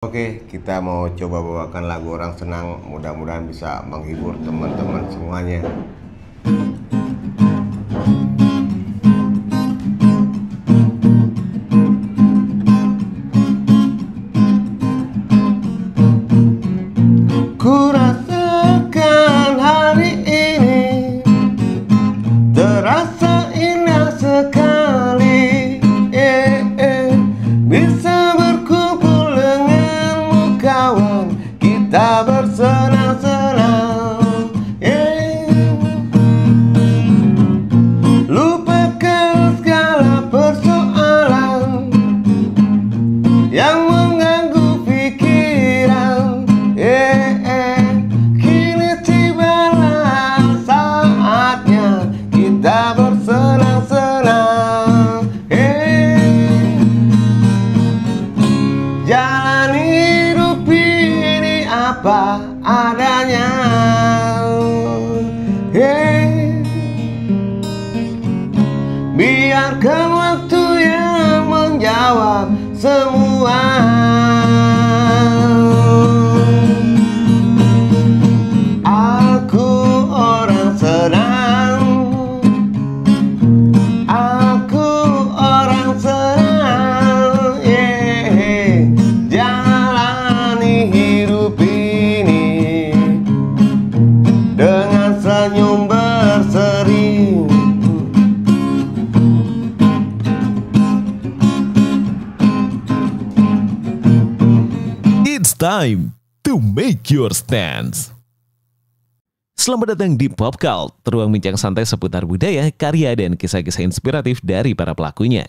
Oke, kita mau coba bawakan lagu Orang Senang. Mudah-mudahan bisa menghibur teman-teman semuanya. Ku rasakan hari ini terasa indah sekali, bisa berkumpul denganmu kawan, kita bersenang-senang, lupakan segala persoalan yang mengganggu pikiran, kini tibalah saatnya kita bersenang-senang, jalani hidup ini apa adanya, biarkan waktu yang menjawab semua. Aku orang senang, aku orang senang, jalani hidup ini dengan senyum berseri. It's time to make your stance. Selamat datang di Pop Cult, ruang bincang santai seputar budaya, karya, dan kisah-kisah inspiratif dari para pelakunya.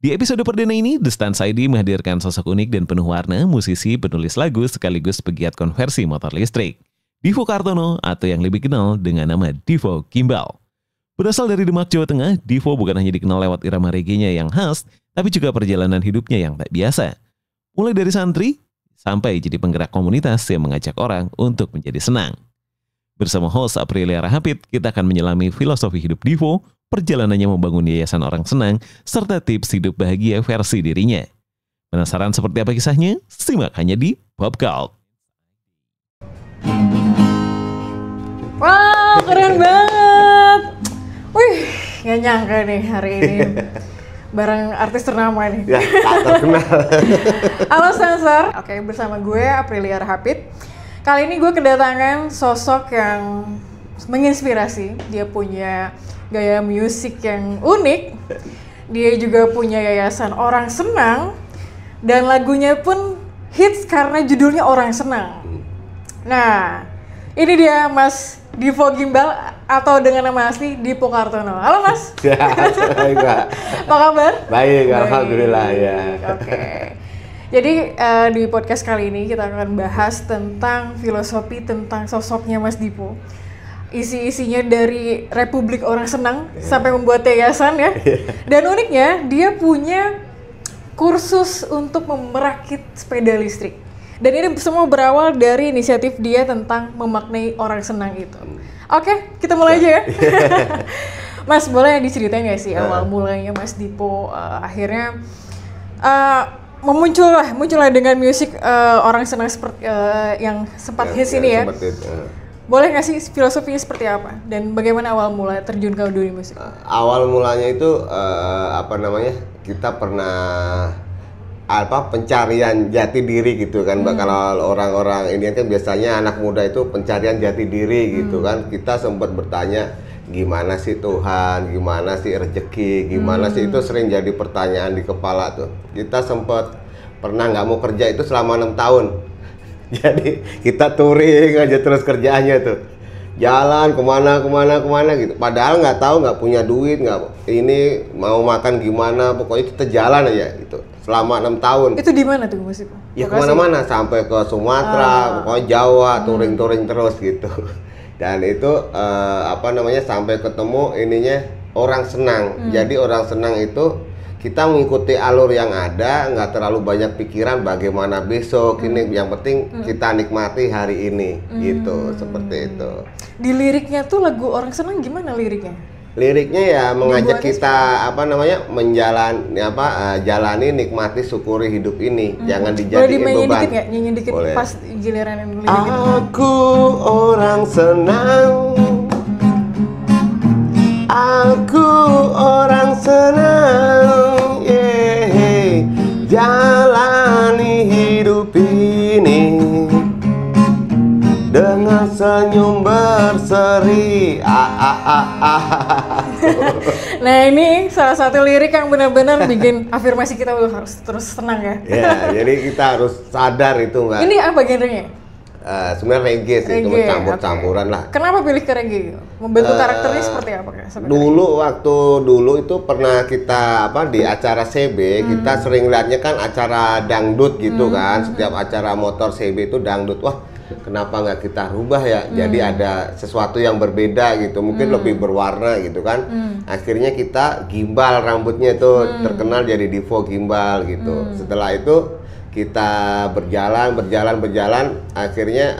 Di episode perdana ini, The Stance ID menghadirkan sosok unik dan penuh warna, musisi, penulis lagu, sekaligus pegiat konversi motor listrik, Divo Kartono, atau yang lebih kenal dengan nama Divo Gimbal. Berasal dari Demak, Jawa Tengah, Divo bukan hanya dikenal lewat irama reggae-nya yang khas, tapi juga perjalanan hidupnya yang tak biasa. Mulai dari santri, sampai jadi penggerak komunitas yang mengajak orang untuk menjadi senang. Bersama host Aprilia Rahapit, kita akan menyelami filosofi hidup Divo, perjalanannya membangun yayasan orang senang, serta tips hidup bahagia versi dirinya. Penasaran seperti apa kisahnya? Simak hanya di Pop Cult. Wow, keren banget. Wih, gak nyangka nih hari ini bareng artis ternama nih. Ya, tak terkenal. Halo Sensor, oke, bersama gue Aprilia Rahapit. Kali ini gue kedatangan sosok yang menginspirasi. Dia punya gaya musik yang unik. Dia juga punya yayasan Orang Senang. Dan lagunya pun hits karena judulnya Orang Senang. Nah, ini dia Mas Divo Gimbal atau dengan nama asli Divo Kartono. Halo Mas. Ya, baik Pak. Apa kabar? Baik, alhamdulillah ya. Oke. Jadi di podcast kali ini kita akan bahas tentang filosofi tentang sosoknya Mas Divo. Isi-isinya dari Republik Orang Senang sampai membuat yayasan ya. Dan uniknya dia punya kursus untuk merakit sepeda listrik. Dan ini semua berawal dari inisiatif dia tentang memaknai orang senang itu. Oke, kita mulai aja ya. Mas, boleh diceritain nggak sih awal mulanya Mas Divo akhirnya muncullah dengan musik orang senang seperti yang sempat hits ini ya. Boleh nggak sih filosofinya seperti apa dan bagaimana awal mula terjun ke dunia musik? Awal mulanya itu kita pernah pencarian jati diri gitu kan. Kalau orang-orang ini kan biasanya anak muda itu pencarian jati diri gitu kan. Kita sempat bertanya gimana sih Tuhan, gimana sih rezeki, gimana sih, itu sering jadi pertanyaan di kepala tuh. Kita sempat pernah nggak mau kerja itu selama 6 tahun. Jadi kita touring aja terus kerjaannya tuh, jalan kemana gitu. Padahal nggak tahu, nggak punya duit, nggak ini mau makan gimana, pokoknya kita jalan aja gitu selama 6 tahun. Itu di mana tuh Mas Divo? Ya kemana-mana, sampai ke Sumatera, pokoknya Jawa, touring terus gitu. Dan itu sampai ketemu ininya Orang Senang. Jadi Orang Senang itu kita mengikuti alur yang ada, nggak terlalu banyak pikiran bagaimana besok. Ini yang penting kita nikmati hari ini gitu, seperti itu. Di liriknya tuh lagu Orang Senang gimana liriknya? Liriknya ya mengajak Dibuatnya kita jalani, nikmati, syukuri hidup ini. Jangan Boleh dijadiin dimainin beban. dikit nggak? Nyanyiin dikit Boleh. pas giliran yang liriknya. Aku orang senang. Aku orang senang. Yeah. Jalani hidup ini dengan senyum berseri. Nah ini salah satu lirik yang benar-benar bikin afirmasi kita harus terus tenang ya. Ya, jadi kita harus sadar itu, Mbak. Ini apa genrenya? Sebenarnya reggae sih, itu Reggae, campur-campuran oke. lah. Kenapa pilih ke reggae? Membentuk karakternya seperti apa Kak? Waktu dulu itu pernah kita di acara CB, kita sering lihatnya kan acara dangdut gitu kan. Setiap acara motor CB itu dangdut. Wah, kenapa nggak kita rubah ya? Jadi ada sesuatu yang berbeda gitu, mungkin lebih berwarna gitu kan. Akhirnya kita gimbal rambutnya itu, terkenal jadi Divo gimbal gitu. Setelah itu kita berjalan, akhirnya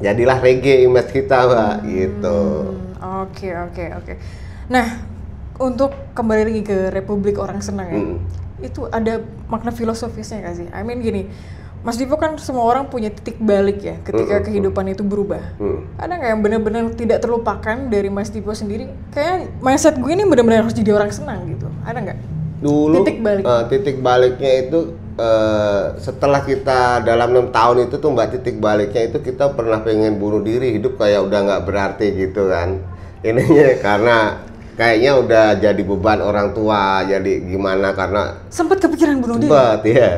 jadilah reggae image kita, Mbak, gitu. Oke. Nah, untuk kembali lagi ke Republik Orang Senang ya, itu ada makna filosofisnya nggak sih? I mean gini, Mas Divo kan semua orang punya titik balik ya ketika kehidupan itu berubah. Ada nggak yang benar-benar tidak terlupakan dari Mas Divo sendiri? Kayak mindset gue ini benar-benar harus jadi orang senang gitu. Ada nggak? Dulu Titik balik. titik baliknya itu setelah kita dalam 6 tahun itu tuh, Mbak, titik baliknya itu kita pernah pengen bunuh diri, hidup kayak udah nggak berarti gitu kan. Ininya karena kayaknya udah jadi beban orang tua, jadi gimana karena Sempet kepikiran bunuh diri? Sempet, ya.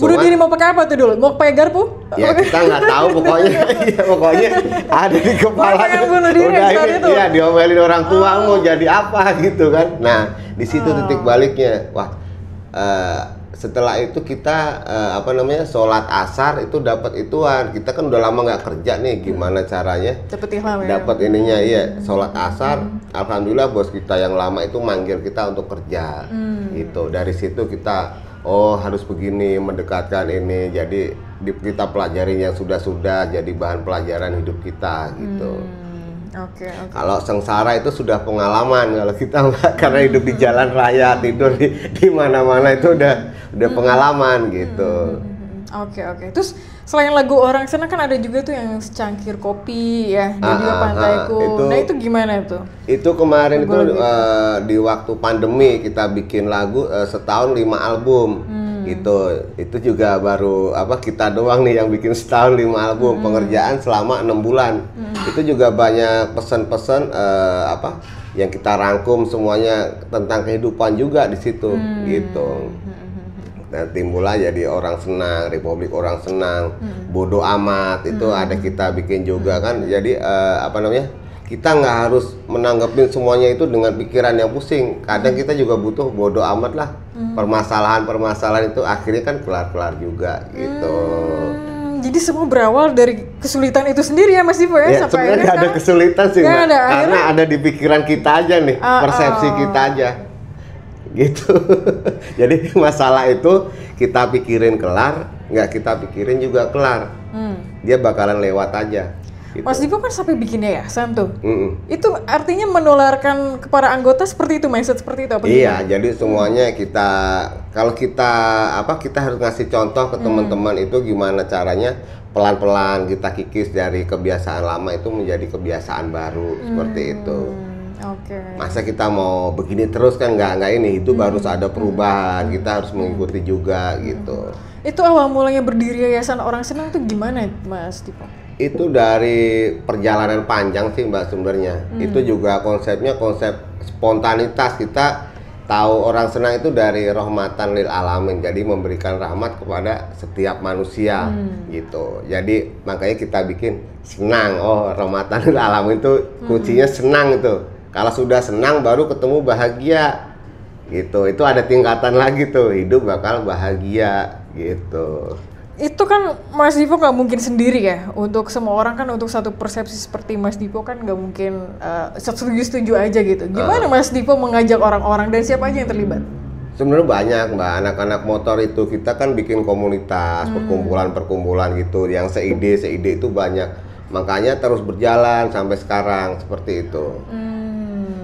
Bunuh diri mau pakai apa tuh dulu? Mau pakai garpu? Ya kita nggak tahu pokoknya. Ya, pokoknya ada di kepala. Pengen bunuh diri Udah saat ini, itu? iya, diomelin orang tua mau jadi apa gitu kan. Nah, di situ titik baliknya. Wah, setelah itu kita sholat asar itu dapat ituan. Kita kan udah lama nggak kerja nih, gimana caranya? Dapat ilham ya? Dapat ininya, iya, sholat asar. Alhamdulillah bos kita yang lama itu manggil kita untuk kerja. Gitu. Dari situ kita harus begini, mendekatkan ini, jadi kita pelajarin yang sudah jadi bahan pelajaran hidup kita gitu. Oke. Kalau sengsara itu sudah pengalaman, kalau kita karena hidup di jalan raya, tidur di mana-mana itu udah pengalaman gitu. Oke. Terus selain lagu Orang Senang kan ada juga tuh yang secangkir kopi ya, dan juga Pantaiku. Nah itu gimana tuh? Itu kemarin itu di waktu pandemi kita bikin lagu setahun 5 album gitu. Itu juga baru kita doang nih yang bikin setahun 5 album. Pengerjaan selama 6 bulan. Itu juga banyak pesan-pesan yang kita rangkum semuanya tentang kehidupan juga di situ gitu. Nah, timbullah jadi Orang Senang, Republik Orang Senang, Bodo Amat itu ada kita bikin juga kan. Jadi kita nggak harus menanggapin semuanya itu dengan pikiran yang pusing. Kadang kita juga butuh bodo amat lah. Permasalahan itu akhirnya kan kelar-kelar juga gitu. Jadi semua berawal dari kesulitan itu sendiri ya Mas Divo ya? Ya sebenarnya nggak ada kesulitan sih, Mbak. Karena ada di pikiran kita aja nih, persepsi kita aja. Gitu. Jadi masalah itu kita pikirin kelar, nggak kita pikirin juga kelar. Dia bakalan lewat aja. Gitu. Mas Divo kan sampai bikin yayasan tuh. Itu artinya menularkan kepada anggota seperti itu, mindset seperti itu apa? Iya, jadi semuanya kalau kita harus ngasih contoh ke teman-teman itu gimana caranya pelan-pelan kita kikis dari kebiasaan lama itu menjadi kebiasaan baru seperti itu. Masa kita mau begini terus kan nggak ini, itu harus ada perubahan, kita harus mengikuti juga gitu. Itu awal mulanya berdiri Yayasan Orang Senang tuh gimana Mas Divo? Itu dari perjalanan panjang sih Mbak sebenarnya. Itu juga konsepnya konsep spontanitas. Kita tahu Orang Senang itu dari rahmatan lil alamin, jadi memberikan rahmat kepada setiap manusia gitu. Jadi makanya kita bikin senang. Rahmatan lil alamin itu kuncinya senang itu. Kalau sudah senang baru ketemu bahagia gitu. Itu ada tingkatan lagi tuh, hidup bakal bahagia gitu. Itu kan Mas Divo nggak mungkin sendiri ya. Untuk semua orang kan, untuk satu persepsi seperti Mas Divo kan nggak mungkin setuju aja gitu. Gimana Mas Divo mengajak orang-orang dan siapa aja yang terlibat? Sebenarnya banyak Mbak, anak-anak motor itu kita kan bikin komunitas, perkumpulan-perkumpulan gitu. Yang seide itu banyak. Makanya terus berjalan sampai sekarang seperti itu.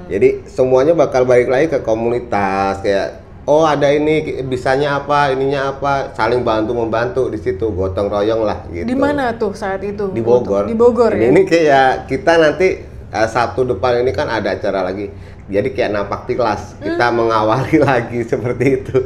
Jadi semuanya bakal balik lagi ke komunitas, kayak oh ada ini bisanya apa, ininya apa, saling bantu membantu di situ, gotong royong lah gitu. Di mana tuh saat itu? Di Bogor. Di Bogor ya. Ini kayak kita nanti Sabtu depan ini kan ada acara lagi. Jadi kayak napak tilas, kita mengawali lagi seperti itu.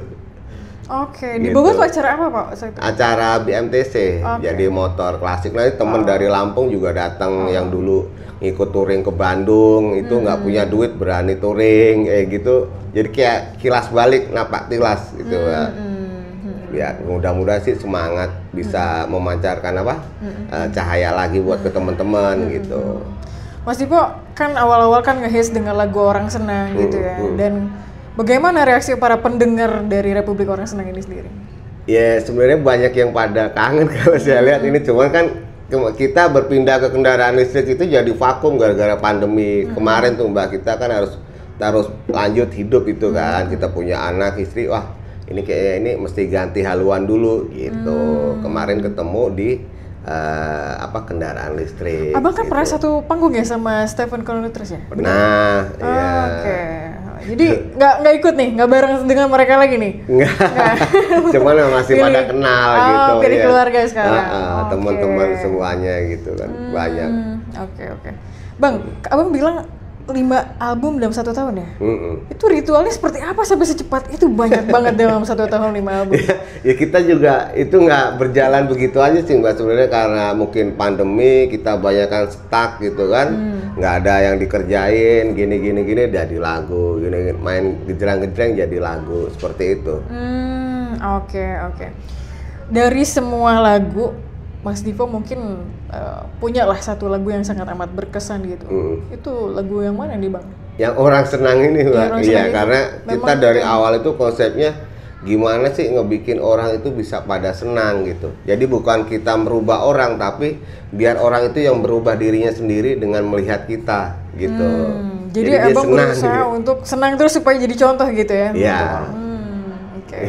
Oke, di Gitu. Bogor tuh acara apa Pak? Saat itu? Acara BMTC, Oke. jadi motor klasik. Nanti temen dari Lampung juga datang yang dulu ngikut touring ke Bandung, itu nggak punya duit berani touring, gitu. Jadi kayak kilas balik, napak tilas gitu ya. Ya mudah-mudahan sih semangat bisa memancarkan apa cahaya lagi buat ke teman-teman gitu. Mas Dipo kan awal-awal kan ngehits dengan lagu Orang Senang gitu ya. Dan bagaimana reaksi para pendengar dari Republik Orang Senang ini sendiri? Ya sebenarnya banyak yang pada kangen kalau saya lihat ini, cuman kan kita berpindah ke kendaraan listrik itu jadi vakum gara-gara pandemi. Kemarin tuh Mbak, kita kan harus lanjut hidup itu kan. Kita punya anak, istri, wah ini kayaknya ini mesti ganti haluan dulu gitu. Kemarin ketemu di kendaraan listrik. Abang kan gitu. pernah satu panggung ya sama Stephen Colonutris ya? Nah, ya. Oke. Jadi nggak ikut nih, nggak bareng dengan mereka lagi nih? Enggak. Cuman masih pada kenal gitu. Pilih ya. keluarga sekarang. Oke. Teman-teman semuanya gitu kan, banyak. Oke. Bang, abang bilang 5 album dalam 1 tahun ya? Itu ritualnya seperti apa sampai secepat itu, banyak banget dalam 1 tahun 5 album? Ya kita juga itu nggak berjalan begitu aja sih Mbak, sebenarnya karena mungkin pandemi kita banyakkan stuck gitu kan, nggak ada yang dikerjain, gini jadi lagu, gini main gejreng-gejreng jadi lagu seperti itu. Oke. Dari semua lagu, Mas Dipo mungkin punya lah satu lagu yang sangat amat berkesan gitu. Itu lagu yang mana nih Bang? Yang Orang Senang ini Mbak, Orang iya Senang itu karena memang kita dari awal itu konsepnya gimana sih ngebikin orang itu bisa pada senang gitu. Jadi bukan kita merubah orang, tapi biar orang itu yang berubah dirinya sendiri dengan melihat kita gitu. Jadi dia abang senang berusaha gitu. untuk senang terus supaya jadi contoh gitu ya? Iya. Oke.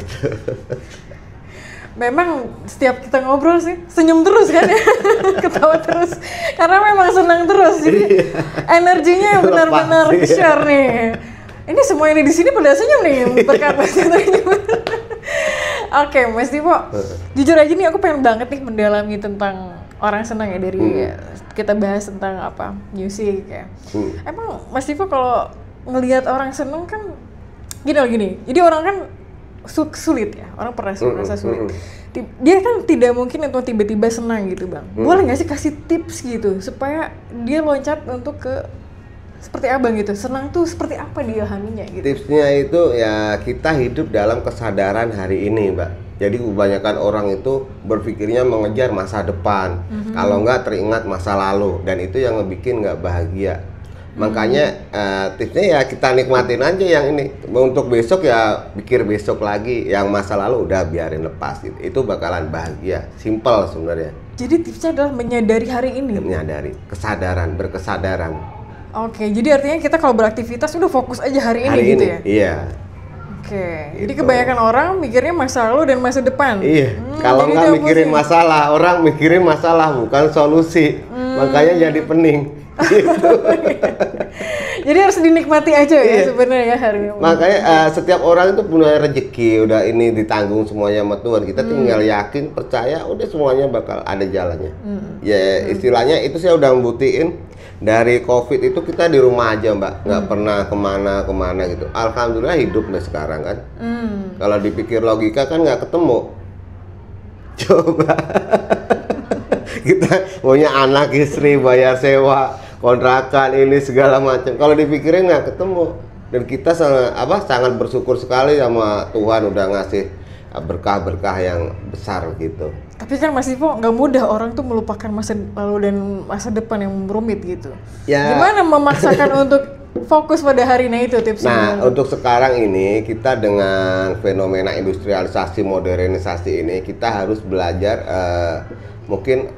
Memang setiap kita ngobrol sih senyum terus kan ya, ketawa terus karena memang senang terus, jadi energinya benar-benar Lepas, share nih. Ini semua ini di sini pada senyum nih berkat Mas Dipo. Oke, Mas Dipo, jujur aja nih aku pengen banget nih mendalami tentang Orang Senang ya, dari kita bahas tentang apa musik ya. Emang Mas Dipo kalau ngelihat orang senang kan gini, jadi orang kan sulit ya, orang pernah merasa sulit. Dia kan tidak mungkin untuk tiba-tiba senang gitu Bang. Boleh nggak sih kasih tips gitu supaya dia loncat untuk ke seperti abang gitu, senang tuh seperti apa diilhaminya gitu? Tipsnya itu ya kita hidup dalam kesadaran hari ini Mbak. Jadi kebanyakan orang itu berpikirnya mengejar masa depan, kalau nggak teringat masa lalu, dan itu yang ngebikin nggak bahagia. Makanya tipsnya ya kita nikmatin aja yang ini. Untuk besok ya pikir besok lagi, yang masa lalu udah biarin lepas gitu. Itu bakalan bahagia. Simple sebenarnya. Jadi tipsnya adalah menyadari hari ini. Menyadari, kesadaran, berkesadaran. Oke, jadi artinya kita kalau beraktivitas udah fokus aja hari ini gitu ya? Iya. Oke, jadi Gitu. kebanyakan orang mikirnya masa lalu dan masa depan. Iya. Kalau jadi nggak itu mikirin pusing. masalah, orang mikirin masalah bukan solusi. Makanya jadi pening. Jadi harus dinikmati aja ya sebenarnya ya hari ini. Makanya setiap orang itu punya rezeki, udah ini ditanggung semuanya sama Tuhan. Kita tinggal yakin, percaya, udah semuanya bakal ada jalannya. Ya istilahnya itu saya udah membuktiin dari COVID itu kita di rumah aja Mbak, nggak pernah kemana gitu. Alhamdulillah hidup nih sekarang kan. Kalau dipikir logika kan nggak ketemu. Coba kita punya anak, istri, bayar sewa, kontrakan ini segala macam. Kalau dipikirin nggak ketemu. Dan kita sangat bersyukur sekali sama Tuhan udah ngasih berkah-berkah yang besar gitu. Tapi kan Mas Dipo nggak mudah orang tuh melupakan masa lalu dan masa depan yang rumit gitu. Ya. Gimana memaksakan untuk fokus pada hari ini itu tipsnya? Nah, untuk sekarang ini kita dengan fenomena industrialisasi, modernisasi ini kita harus belajar mungkin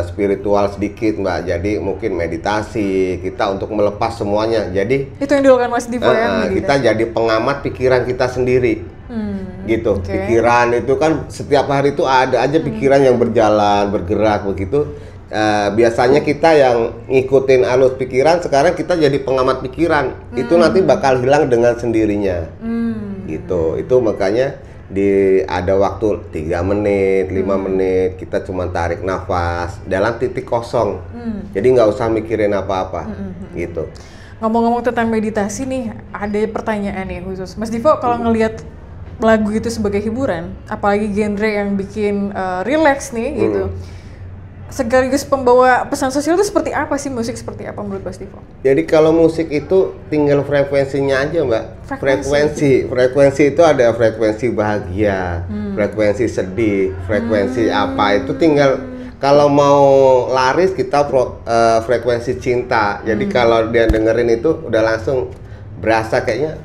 spiritual sedikit Mbak. Jadi mungkin meditasi kita untuk melepas semuanya. Jadi itu yang dilakukan Mas Dipo ya? kita jadi pengamat pikiran kita sendiri. Gitu. Okay. Pikiran itu kan setiap hari itu ada aja pikiran yang berjalan, bergerak begitu. biasanya kita yang ngikutin alur pikiran, sekarang kita jadi pengamat pikiran. Itu nanti bakal hilang dengan sendirinya. Gitu. Itu makanya ada waktu 3 menit, 5 menit, kita cuma tarik nafas dalam titik kosong. Jadi nggak usah mikirin apa-apa. Gitu. Ngomong-ngomong tentang meditasi nih, ada pertanyaan nih khusus. Mas Divo, kalau ngelihat lagu itu sebagai hiburan, apalagi genre yang bikin relax nih gitu, sekaligus pembawa pesan sosial itu seperti apa sih, musik seperti apa menurut Mas Divo? Jadi kalau musik itu tinggal frekuensinya aja, Mbak. Frekuensi itu ada frekuensi bahagia, frekuensi sedih, frekuensi apa, itu tinggal kalau mau laris kita frekuensi cinta. Jadi kalau dia dengerin itu udah langsung berasa kayaknya,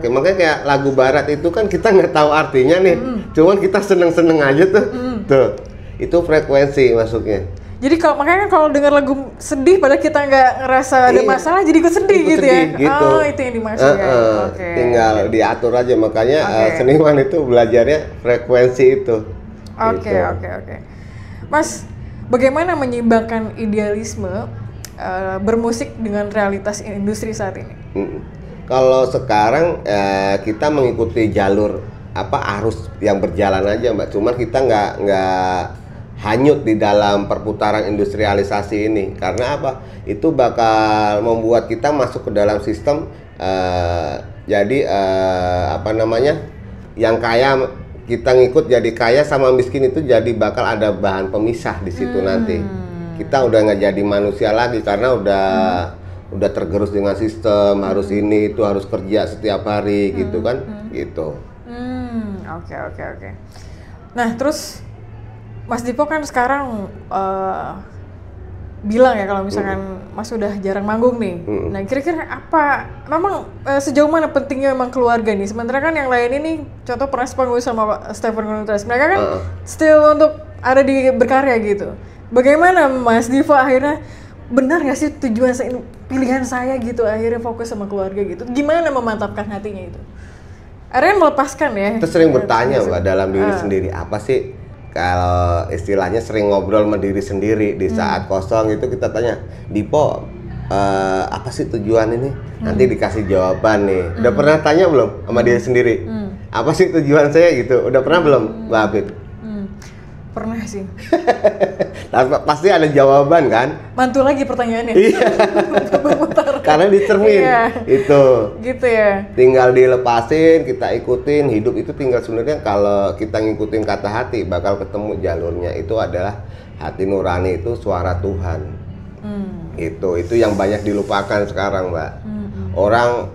makanya kayak lagu barat itu kan kita nggak tahu artinya nih, cuman kita seneng-seneng aja tuh, tuh. Itu frekuensi masuknya. Jadi makanya kan kalau dengar lagu sedih padahal kita nggak ngerasa ada masalah, jadi ikut sedih gitu ya. Gitu. Oh, itu yang dimaksud ya. Tinggal diatur aja, makanya seniman itu belajarnya frekuensi itu. Oke. Mas, bagaimana menyeimbangkan idealisme bermusik dengan realitas industri saat ini? Kalau sekarang kita mengikuti jalur arus yang berjalan aja, Mbak. Cuman kita nggak hanyut di dalam perputaran industrialisasi ini. Karena apa? Itu bakal membuat kita masuk ke dalam sistem yang kaya kita ngikut jadi kaya, sama miskin itu jadi bakal ada bahan pemisah di situ nanti. Kita udah nggak jadi manusia lagi karena udah tergerus dengan sistem, harus ini itu, harus kerja setiap hari gitu kan, gitu. Oke. Nah, terus Mas Dipo kan sekarang bilang ya kalau misalkan Mas udah jarang manggung nih. Nah, kira-kira apa, memang sejauh mana pentingnya memang keluarga nih? Sementara kan yang lain ini, contoh pernah sepanggung sama Stephen Konutas, mereka kan still untuk ada di berkarya gitu. Bagaimana Mas Divo akhirnya, benar nggak sih tujuan pilihan saya gitu, akhirnya fokus sama keluarga gitu? Gimana memantapkan hatinya itu? Akhirnya melepaskan ya? Kita sering bertanya, Mbak, dalam diri sendiri, apa sih? Kalau istilahnya sering ngobrol sama diri sendiri di saat kosong itu, kita tanya, Dipo, apa sih tujuan ini? Nanti dikasih jawaban nih. Udah pernah tanya belum sama diri sendiri? Apa sih tujuan saya gitu? Udah pernah belum, Mbak Afid? Pernah sih. Pasti ada jawaban kan? Mantul lagi pertanyaannya. Iya. Karena dicermin. Itu. Gitu ya. Tinggal dilepasin, kita ikutin. Hidup itu tinggal sebenarnya kalau kita ngikutin kata hati bakal ketemu jalurnya. Itu adalah hati nurani, itu suara Tuhan. Itu yang banyak dilupakan sekarang, Mbak. Orang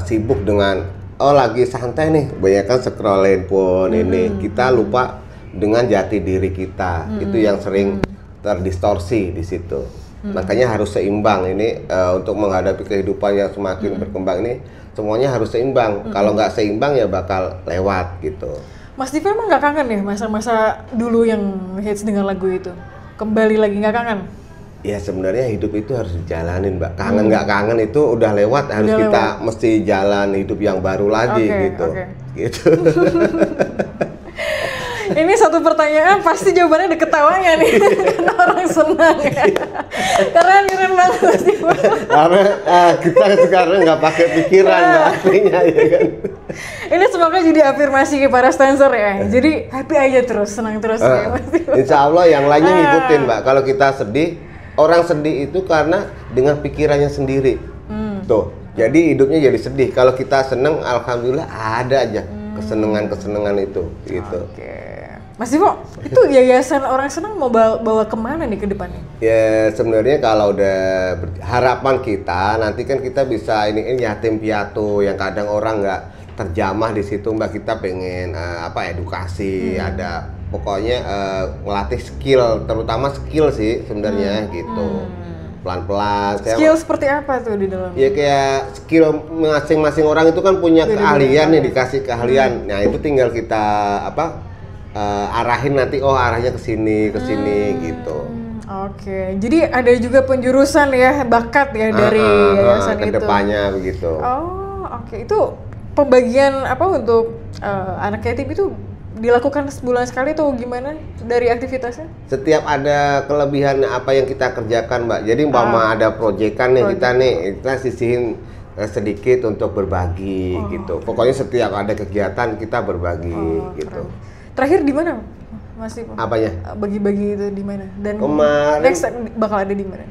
sibuk dengan lagi santai nih, banyak kan scroll handphone ini. Kita lupa dengan jati diri kita. Itu yang sering terdistorsi di situ. Makanya harus seimbang ini, untuk menghadapi kehidupan yang semakin berkembang ini, semuanya harus seimbang. Kalau nggak seimbang ya bakal lewat gitu. Mas Divo emang nggak kangen ya masa-masa dulu yang hits dengan lagu itu? Kembali lagi nggak kangen? Ya sebenarnya hidup itu harus dijalanin, Mbak. Kangen nggak kangen itu udah lewat, harus udah kita lewat. Mesti jalan hidup yang baru lagi gitu. Gitu. Ini satu pertanyaan pasti jawabannya ada ketawanya nih. Karena orang senang ya. Keren banget Mas Divo. Karena kita sekarang nggak pakai pikiran, Mbak, artinya ya kan. Ini semoga jadi afirmasi para stancer ya. Jadi happy aja terus, senang terus ya Mas Divo. Insya Allah yang lainnya ngikutin, Mbak. Kalau kita sedih, orang sedih itu karena dengan pikirannya sendiri. Tuh, jadi hidupnya jadi sedih. Kalau kita seneng, alhamdulillah ada aja kesenangan itu gitu. Mas Divo, itu yayasan orang senang mau bawa kemana nih ke depannya? Ya sebenarnya kalau udah harapan kita nanti kan kita bisa ini yatim piatu yang kadang orang nggak terjamah di situ, Mbak. Kita pengen edukasi, ada pokoknya ngelatih skill, terutama skill sih sebenarnya gitu. Pelan-pelan. Skill seperti apa tuh di dalam? Ya kayak skill masing-masing orang itu kan punya keahlian nih, dikasih keahlian. Nah itu tinggal kita arahin nanti, arahnya ke sini gitu. Oke, jadi ada juga penjurusan ya, bakat ya dari yayasan itu. Kedepannya begitu. Oke. Itu pembagian apa untuk anak yatim itu dilakukan sebulan sekali tuh gimana dari aktivitasnya? Setiap ada kelebihan apa yang kita kerjakan, Mbak. Jadi umpama ada proyekan nih, kita sisihin sedikit untuk berbagi gitu. Pokoknya setiap ada kegiatan kita berbagi gitu. Keren. Terakhir di mana, Mas Dipo? Apanya? Bagi-bagi itu di mana? Dan Kemarin next bakal ada di mana?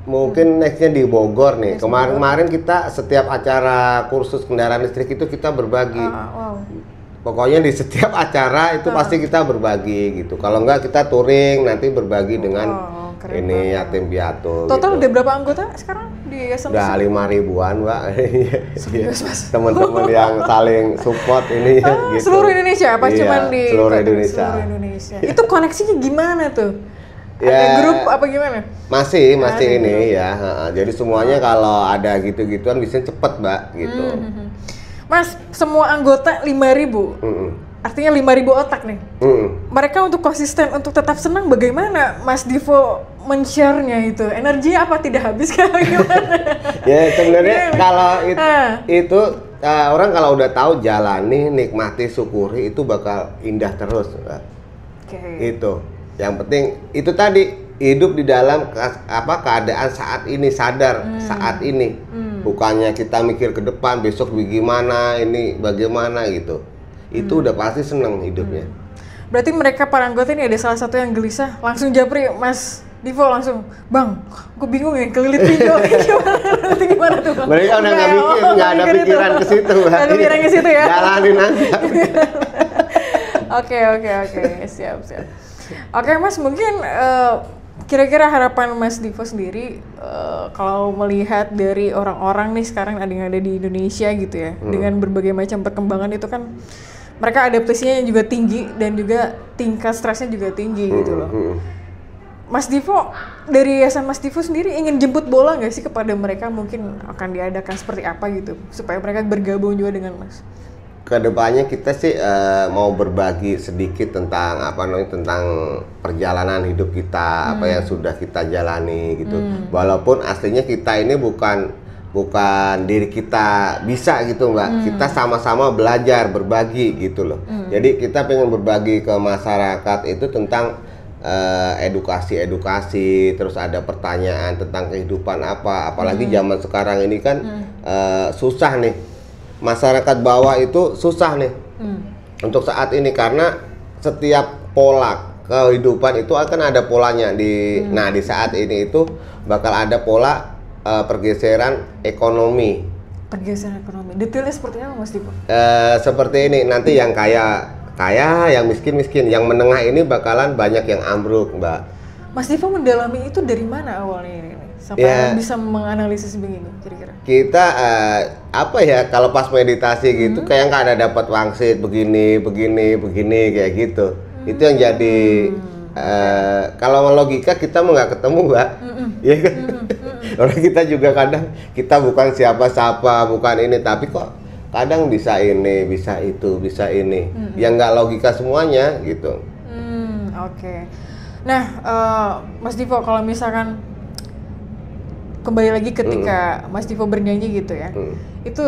mungkin nextnya di Bogor nih. Kemarin kita setiap acara kursus kendaraan listrik itu kita berbagi. Wow. Pokoknya di setiap acara itu pasti kita berbagi gitu. Kalau enggak kita touring nanti berbagi dengan ini yatim piatu. Total gitu. udah berapa anggota sekarang di yayasan? Udah 5.000-an, Mbak. Serius, Mas? Teman-teman yang saling support ini gitu. Seluruh Indonesia apa Iya, cuman di seluruh Indonesia. Seluruh Indonesia. Itu koneksinya gimana tuh? Ya, ada grup apa gimana? Masih ini ya. Jadi semuanya kalau ada gitu-gituan bisa cepet, Mbak, gitu. Mas, semua anggota 5.000. Artinya 5.000 otak nih. Mereka untuk konsisten, untuk tetap senang bagaimana Mas Divo men-share-nya itu? Energinya apa tidak habis kah? Gimana? Ya sebenarnya kalau itu orang kalau udah tahu jalani, nikmati, syukuri itu bakal indah terus, Mbak. Itu. Yang penting itu tadi hidup di dalam keadaan saat ini, sadar saat ini. Bukannya kita mikir ke depan besok bagaimana, ini bagaimana gitu. Itu udah pasti seneng hidupnya. Berarti mereka para anggota ini ada salah satu yang gelisah, langsung japri Mas Divo langsung, Bang, gue bingung ya kelilit video. Gimana tuh, Bang? Mereka udah nggak ada pikiran ke situ, Mbak. Nggak ada pikiran ke situ ya? Jalanin aja. Oke, siap. Oke, Mas, mungkin kira-kira harapan Mas Divo sendiri kalau melihat dari orang-orang nih sekarang yang ada di Indonesia gitu ya, dengan berbagai macam perkembangan itu kan mereka adaptasinya juga tinggi dan juga tingkat stresnya juga tinggi gitu loh. Mas Divo, dari yayasan Mas Divo sendiri ingin jemput bola nggak sih kepada mereka, mungkin akan diadakan seperti apa gitu supaya mereka bergabung juga dengan Mas? Kedepannya kita sih mau berbagi sedikit tentang tentang perjalanan hidup kita, apa yang sudah kita jalani gitu. Walaupun aslinya kita ini bukan diri kita bisa gitu, Mbak. Kita sama-sama belajar, berbagi gitu loh. Jadi kita pengen berbagi ke masyarakat itu tentang edukasi, terus ada pertanyaan tentang kehidupan apalagi zaman sekarang ini kan susah nih. Masyarakat bawah itu susah nih untuk saat ini karena setiap pola kehidupan itu akan ada polanya nah di saat ini itu bakal ada pola pergeseran ekonomi. Pergeseran ekonomi. Detailnya seperti apa, Mas Dipo? Seperti ini, nanti yang kaya, yang miskin, yang menengah ini bakalan banyak yang ambruk, Mbak. Mas Divo mendalami itu dari mana awalnya ini? Sampai bisa menganalisis begini kira-kira? Kita kalau pas meditasi gitu kayak nggak ada dapat wangsit begini kayak gitu. Itu yang jadi kalau logika kita mau nggak ketemu, Mbak. Iya kan? Orang kita juga kadang kita bukan siapa-siapa, bukan ini, tapi kok kadang bisa ini, bisa itu, bisa ini. Yang nggak logika semuanya gitu. Oke. Nah, Mas Divo, kalau misalkan kembali lagi ketika Mas Divo bernyanyi gitu ya, itu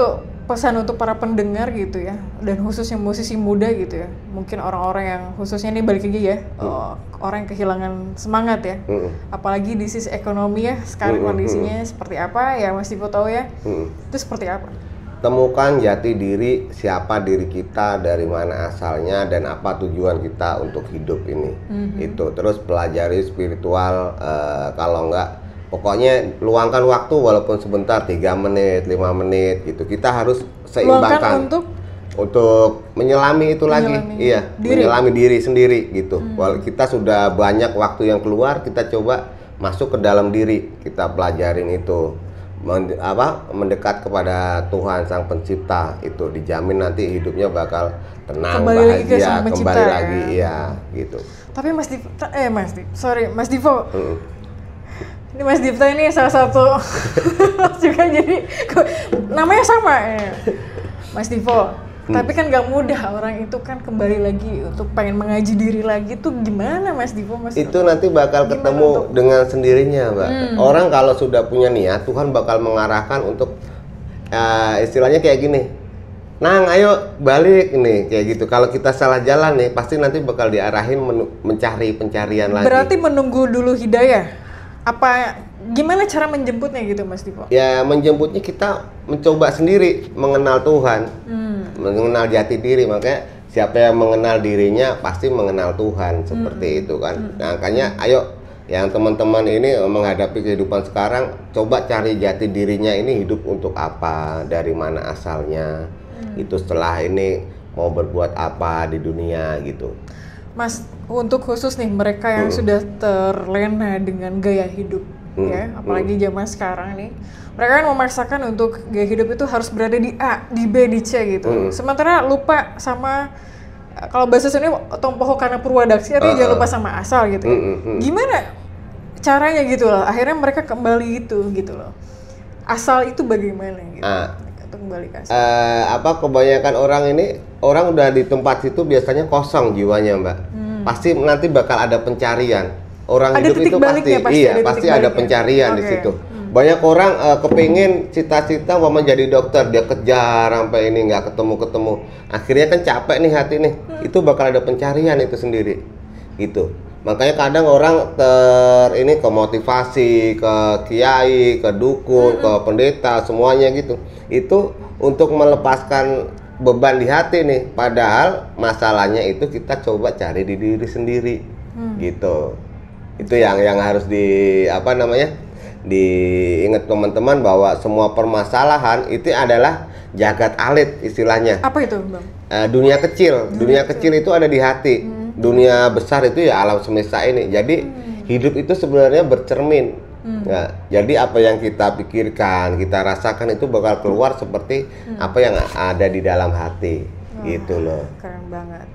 pesan untuk para pendengar gitu ya, dan khususnya musisi muda gitu ya, mungkin orang-orang yang khususnya ini balik lagi ya, orang yang kehilangan semangat ya, apalagi di sisi ekonomi ya, sekarang kondisinya seperti apa ya, Mas Divo tahu ya, itu seperti apa? Temukan jati diri, siapa diri kita, dari mana asalnya, dan apa tujuan kita untuk hidup ini. Itu terus pelajari spiritual, kalau enggak pokoknya luangkan waktu walaupun sebentar, 3 menit, 5 menit gitu. Kita harus seimbangkan untuk menyelami itu lagi. Iya, menyelami diri sendiri gitu. Walau kita sudah banyak waktu yang keluar, kita coba masuk ke dalam diri, kita pelajarin itu. Mendekat kepada Tuhan Sang Pencipta, itu dijamin nanti hidupnya bakal tenang, bahagia, kembali lagi ya gitu. Tapi Mas Divo, ini Mas Dipta ini salah satu juga jadi namanya sama ya. Mas Divo. Tapi kan gak mudah orang itu kan kembali lagi untuk pengen mengaji diri lagi tuh gimana, Mas Divo? Itu nanti bakal ketemu dengan sendirinya, Mbak. Orang kalau sudah punya niat, Tuhan bakal mengarahkan untuk istilahnya kayak gini. Nang, ayo balik nih kayak gitu. Kalau kita salah jalan nih, pasti nanti bakal diarahin mencari pencarian lagi. Berarti menunggu dulu hidayah. Apa gimana cara menjemputnya gitu Mas Dipo? Ya menjemputnya kita mencoba sendiri mengenal Tuhan, mengenal jati diri. Makanya siapa yang mengenal dirinya pasti mengenal Tuhan seperti itu kan. Nah, makanya ayo yang teman-teman ini menghadapi kehidupan sekarang, coba cari jati dirinya ini hidup untuk apa, dari mana asalnya. Itu setelah ini mau berbuat apa di dunia gitu. Mas, untuk khusus nih mereka yang sudah terlena dengan gaya hidup ya, apalagi zaman sekarang nih. Mereka kan memaksakan untuk gaya hidup itu harus berada di A, di B, di C gitu. Sementara lupa sama kalau bahasa Sunda tompoho kana purwadaksi, artinya jangan lupa sama asal gitu. Gimana caranya gitu loh? Akhirnya mereka kembali gitu loh. Asal itu bagaimana gitu? Kembali ke asal. Kebanyakan orang udah di tempat situ biasanya kosong jiwanya, Mbak. Pasti nanti bakal ada pencarian. Orang ada hidup itu pasti ada pencarian di situ. Banyak orang kepingin cita-cita mau jadi dokter, dia kejar sampai ini nggak ketemu. Akhirnya kan capek nih hati nih. Itu bakal ada pencarian itu sendiri. Gitu. Makanya kadang orang ke motivasi, ke kiai, ke dukun, ke pendeta, semuanya gitu. Itu untuk melepaskan beban di hati nih. Padahal masalahnya itu kita coba cari di diri sendiri. Gitu. Itu yang harus diingat teman-teman, bahwa semua permasalahan itu adalah jagat alit istilahnya. Apa itu, Bang? Dunia kecil itu ada di hati. Dunia besar itu ya alam semesta ini. Jadi hidup itu sebenarnya bercermin. Ya, jadi apa yang kita pikirkan, kita rasakan itu bakal keluar seperti apa yang ada di dalam hati. Gitu loh. Keren banget.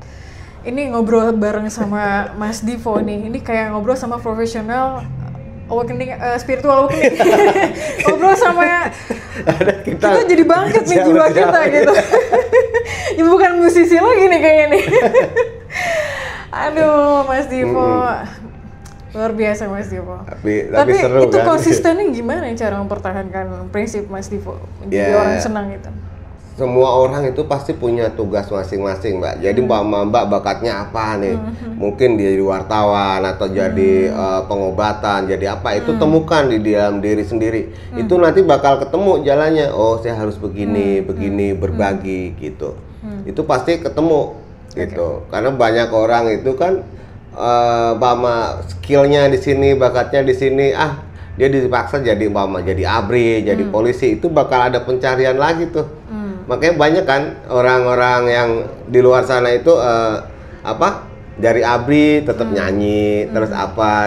Ini ngobrol bareng sama Mas Divo nih. Ini kayak ngobrol sama profesional awakening, spiritual awakening. Ngobrol sama kita jadi bangkit nih jiwa kita gitu. Ya bukan musisi lagi nih kayaknya nih. Aduh, Mas Divo, luar biasa Mas Divo. Tapi seru, itu kan? Konsistennya gimana cara mempertahankan prinsip Mas Divo menjadi orang senang itu? Semua orang itu pasti punya tugas masing-masing, Mbak. Jadi Mbak bakatnya apa nih? Mungkin dia jadi wartawan atau jadi pengobatan, jadi apa? Itu temukan di dalam diri sendiri. Itu nanti bakal ketemu jalannya. Oh, saya harus begini, berbagi gitu. Itu pasti ketemu. Gitu. Karena banyak orang itu kan skillnya di sini, bakatnya di sini, dia dipaksa jadi jadi ABRI, jadi polisi, itu bakal ada pencarian lagi tuh. Makanya banyak kan orang-orang yang di luar sana itu dari ABRI tetap nyanyi, terus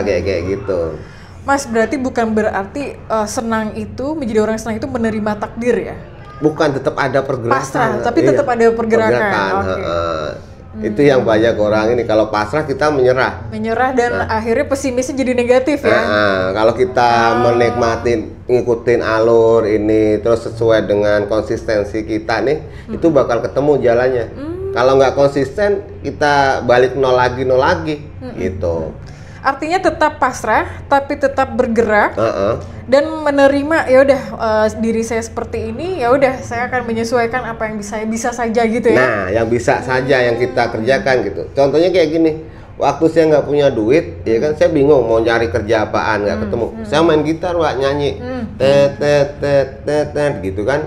kayak gitu. Mas, berarti bukan berarti senang itu, menjadi orang senang itu menerima takdir ya? Bukan, tetap ada pergerakan. Pasrah, tapi tetap ada pergerakan. Itu yang banyak orang ini, kalau pasrah kita menyerah dan akhirnya pesimisnya jadi negatif ya. Kalau kita ngikutin alur ini terus sesuai dengan konsistensi kita nih, itu bakal ketemu jalannya. Kalau nggak konsisten, kita balik nol lagi gitu. Artinya tetap pasrah tapi tetap bergerak dan menerima, ya udah diri saya seperti ini, ya udah saya akan menyesuaikan apa yang bisa saja gitu ya. Nah, yang bisa saja yang kita kerjakan gitu. Contohnya kayak gini, waktu saya nggak punya duit, ya kan saya bingung mau cari kerja apaan, nggak ketemu. Saya main gitar, Wak, nyanyi, tet gitu kan.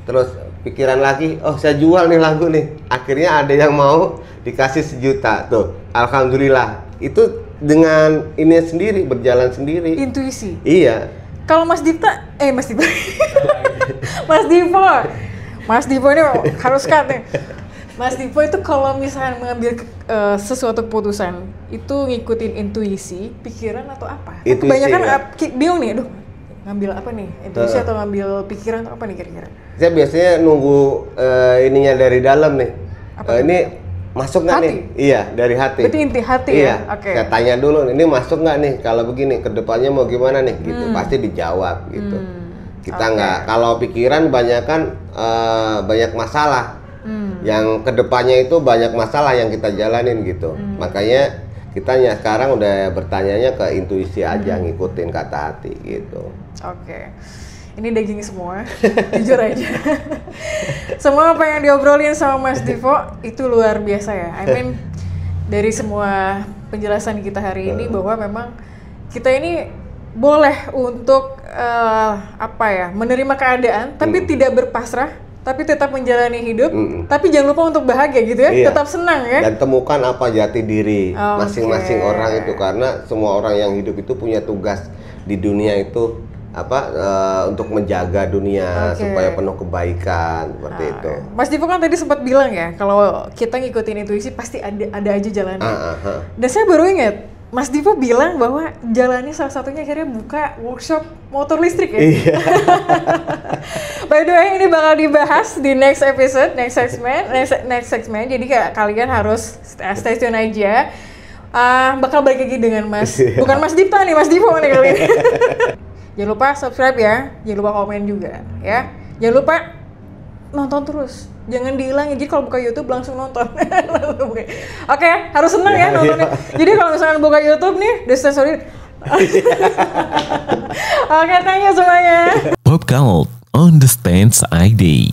Terus pikiran lagi, oh saya jual nih lagu nih. Akhirnya ada yang mau dikasih 1 juta tuh, alhamdulillah. Itu dengan ini sendiri, berjalan sendiri. Intuisi. Iya. Kalau Mas Divo ini harus cut nih. Mas Divo itu kalau misalnya mengambil sesuatu keputusan, itu ngikutin intuisi, pikiran atau apa? Intuisi, kebanyakan bingung nih, aduh ngambil apa nih? Intuisi atau ngambil pikiran atau apa nih kira-kira? Saya biasanya nunggu ininya dari dalam nih. Ini masuk nggak nih? Iya, dari hati. Berarti inti hati iya. Ya? Oke. Saya tanya dulu, ini masuk nggak nih? Kalau begini, kedepannya mau gimana nih? Gitu, pasti dijawab gitu. Kita nggak, kalau pikiran banyak masalah. Yang kedepannya itu banyak masalah yang kita jalanin gitu. Makanya kita sekarang udah bertanyanya ke intuisi aja, ngikutin kata hati gitu. Oke. ini daging semua, jujur aja. Semua apa yang diobrolin sama Mas Divo itu luar biasa ya. I mean, dari semua penjelasan kita hari ini bahwa memang kita ini boleh untuk menerima keadaan, tapi tidak berpasrah, tapi tetap menjalani hidup, tapi jangan lupa untuk bahagia gitu ya, tetap senang ya. Dan temukan apa jati diri masing-masing orang itu, karena semua orang yang hidup itu punya tugas di dunia itu untuk menjaga dunia supaya penuh kebaikan seperti itu. Mas Divo kan tadi sempat bilang ya, kalau kita ngikutin intuisi pasti ada aja jalannya. Dan saya baru ingat, Mas Divo bilang bahwa jalannya salah satunya akhirnya buka workshop motor listrik ya. Iya. By the way, ini bakal dibahas di next episode, next segment. Jadi kalian harus stay tune aja. Bakal balik lagi dengan bukan Mas Dipta nih, Mas Divo nih kali ini. Jangan lupa subscribe ya, jangan lupa komen juga ya. Jangan lupa nonton terus. Jangan dihilangin, jadi kalau buka YouTube langsung nonton. Oke, harus senang ya nontonnya. Jadi kalau misalkan buka YouTube nih, Destin Sorry. Oke, thank you semuanya. Pop Cult on the Stance ID.